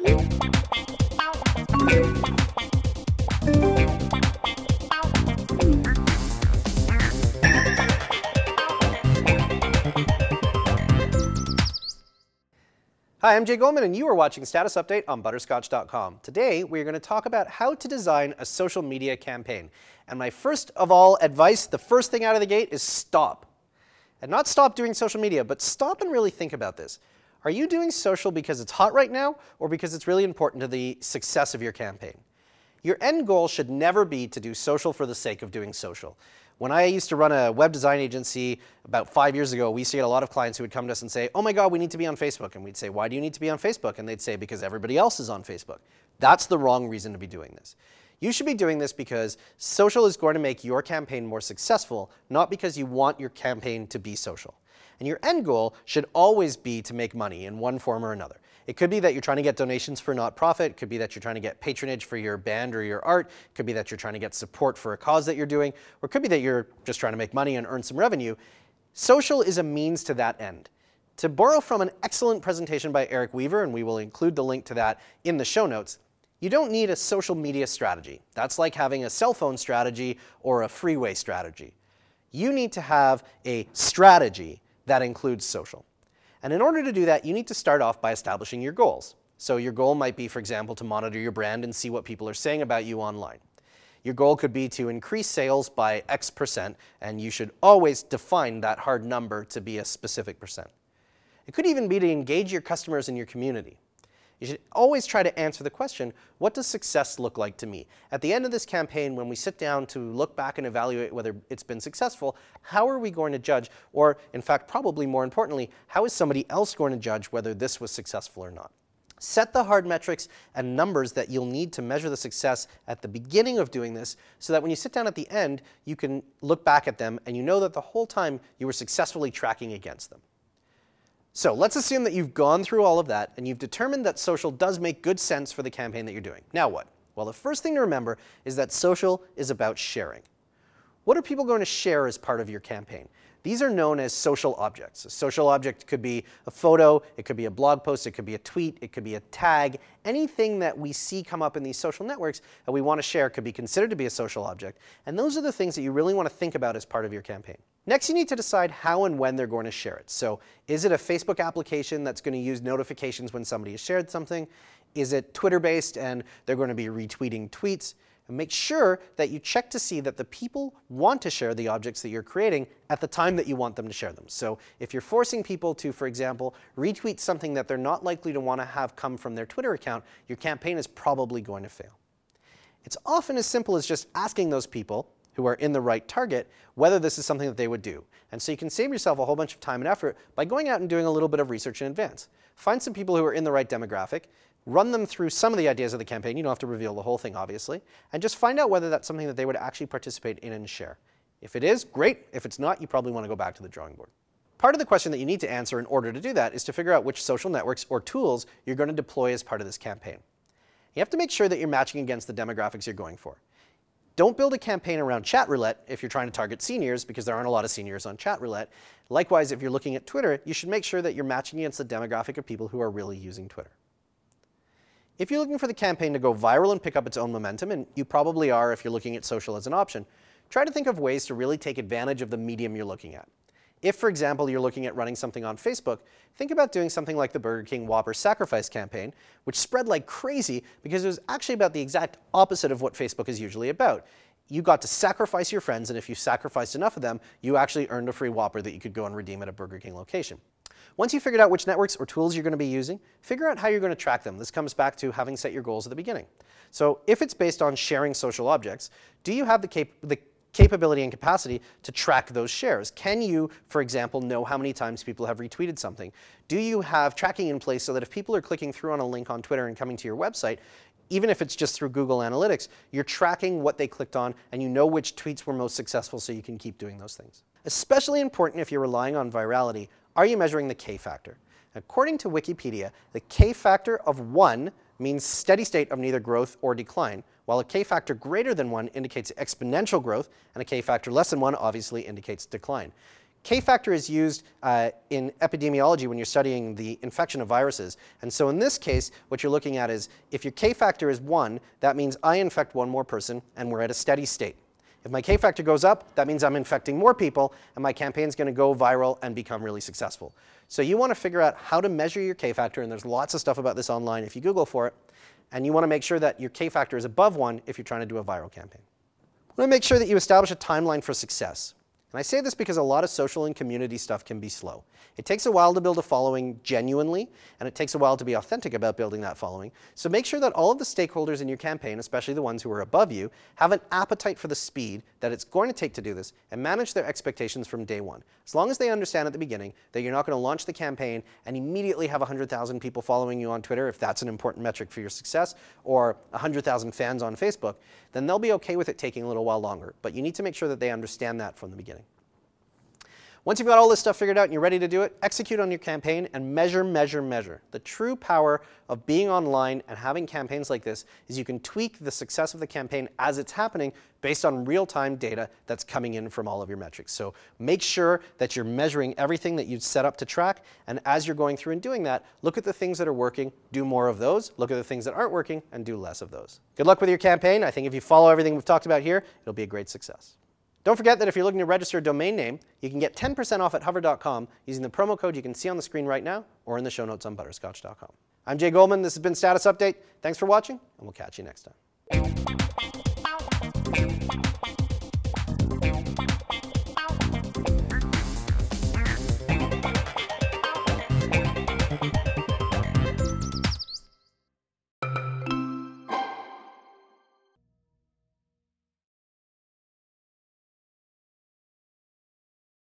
Hi, I'm Jay Goldman, and you are watching Status Update on Butterscotch.com. Today, we're going to talk about how to design a social media campaign. And my first of all advice, the first thing out of the gate is stop. And not stop doing social media, but stop and really think about this. Are you doing social because it's hot right now, or because it's really important to the success of your campaign? Your end goal should never be to do social for the sake of doing social. When I used to run a web design agency about 5 years ago, we used to get a lot of clients who would come to us and say, oh my God, we need to be on Facebook. And we'd say, why do you need to be on Facebook? And they'd say, because everybody else is on Facebook. That's the wrong reason to be doing this. You should be doing this because social is going to make your campaign more successful, not because you want your campaign to be social. And your end goal should always be to make money in one form or another. It could be that you're trying to get donations for a nonprofit. It could be that you're trying to get patronage for your band or your art. It could be that you're trying to get support for a cause that you're doing. Or it could be that you're just trying to make money and earn some revenue. Social is a means to that end. To borrow from an excellent presentation by Eric Weaver, and we will include the link to that in the show notes, you don't need a social media strategy. That's like having a cell phone strategy or a freeway strategy. You need to have a strategy that includes social. And in order to do that, you need to start off by establishing your goals. So your goal might be, for example, to monitor your brand and see what people are saying about you online. Your goal could be to increase sales by X%, and you should always define that hard number to be a specific percent. It could even be to engage your customers in your community. You should always try to answer the question, what does success look like to me? At the end of this campaign, when we sit down to look back and evaluate whether it's been successful, how are we going to judge? Or, in fact, probably more importantly, how is somebody else going to judge whether this was successful or not? Set the hard metrics and numbers that you'll need to measure the success at the beginning of doing this, so that when you sit down at the end, you can look back at them and you know that the whole time you were successfully tracking against them. So let's assume that you've gone through all of that and you've determined that social does make good sense for the campaign that you're doing. Now what? Well, the first thing to remember is that social is about sharing. What are people going to share as part of your campaign? These are known as social objects. A social object could be a photo, it could be a blog post, it could be a tweet, it could be a tag. Anything that we see come up in these social networks that we want to share could be considered to be a social object. And those are the things that you really want to think about as part of your campaign. Next, you need to decide how and when they're going to share it. So is it a Facebook application that's going to use notifications when somebody has shared something? Is it Twitter-based and they're going to be retweeting tweets? And make sure that you check to see that the people want to share the objects that you're creating at the time that you want them to share them. So if you're forcing people to, for example, retweet something that they're not likely to want to have come from their Twitter account, your campaign is probably going to fail. It's often as simple as just asking those people who are in the right target whether this is something that they would do. And so you can save yourself a whole bunch of time and effort by going out and doing a little bit of research in advance. Find some people who are in the right demographic, run them through some of the ideas of the campaign. You don't have to reveal the whole thing, obviously, and just find out whether that's something that they would actually participate in and share. If it is, great. If it's not, you probably want to go back to the drawing board. Part of the question that you need to answer in order to do that is to figure out which social networks or tools you're going to deploy as part of this campaign. You have to make sure that you're matching against the demographics you're going for. Don't build a campaign around chat roulette if you're trying to target seniors, because there aren't a lot of seniors on chat roulette. Likewise, if you're looking at Twitter, you should make sure that you're matching against the demographic of people who are really using Twitter. If you're looking for the campaign to go viral and pick up its own momentum, and you probably are if you're looking at social as an option, try to think of ways to really take advantage of the medium you're looking at. If, for example, you're looking at running something on Facebook, think about doing something like the Burger King Whopper Sacrifice campaign, which spread like crazy because it was actually about the exact opposite of what Facebook is usually about. You got to sacrifice your friends, and if you sacrificed enough of them, you actually earned a free Whopper that you could go and redeem at a Burger King location. Once you've figured out which networks or tools you're going to be using, figure out how you're going to track them. This comes back to having set your goals at the beginning. So if it's based on sharing social objects, do you have the capability and capacity to track those shares? Can you, for example, know how many times people have retweeted something? Do you have tracking in place so that if people are clicking through on a link on Twitter and coming to your website, even if it's just through Google Analytics, you're tracking what they clicked on and you know which tweets were most successful so you can keep doing those things? Especially important if you're relying on virality, are you measuring the K factor? According to Wikipedia, the K factor of 1 means steady state of neither growth or decline, while a K factor greater than 1 indicates exponential growth, and a K factor less than 1 obviously indicates decline. K-factor is used in epidemiology when you're studying the infection of viruses. And so in this case, what you're looking at is if your K-factor is 1, that means I infect one more person and we're at a steady state. If my K-factor goes up, that means I'm infecting more people and my campaign's going to go viral and become really successful. So you want to figure out how to measure your K-factor, and there's lots of stuff about this online if you Google for it. And you want to make sure that your K-factor is above 1 if you're trying to do a viral campaign. You want to make sure that you establish a timeline for success. And I say this because a lot of social and community stuff can be slow. It takes a while to build a following genuinely, and it takes a while to be authentic about building that following. So make sure that all of the stakeholders in your campaign, especially the ones who are above you, have an appetite for the speed that it's going to take to do this and manage their expectations from day one. As long as they understand at the beginning that you're not going to launch the campaign and immediately have 100,000 people following you on Twitter, if that's an important metric for your success, or 100,000 fans on Facebook, then they'll be okay with it taking a little while longer. But you need to make sure that they understand that from the beginning. Once you've got all this stuff figured out and you're ready to do it, execute on your campaign and measure, measure, measure. The true power of being online and having campaigns like this is you can tweak the success of the campaign as it's happening based on real-time data that's coming in from all of your metrics. So make sure that you're measuring everything that you've set up to track, and as you're going through and doing that, look at the things that are working, do more of those, look at the things that aren't working, and do less of those. Good luck with your campaign. I think if you follow everything we've talked about here, it'll be a great success. Don't forget that if you're looking to register a domain name, you can get 10% off at hover.com using the promo code you can see on the screen right now or in the show notes on butterscotch.com. I'm Jay Goldman. This has been Status Update. Thanks for watching, and we'll catch you next time.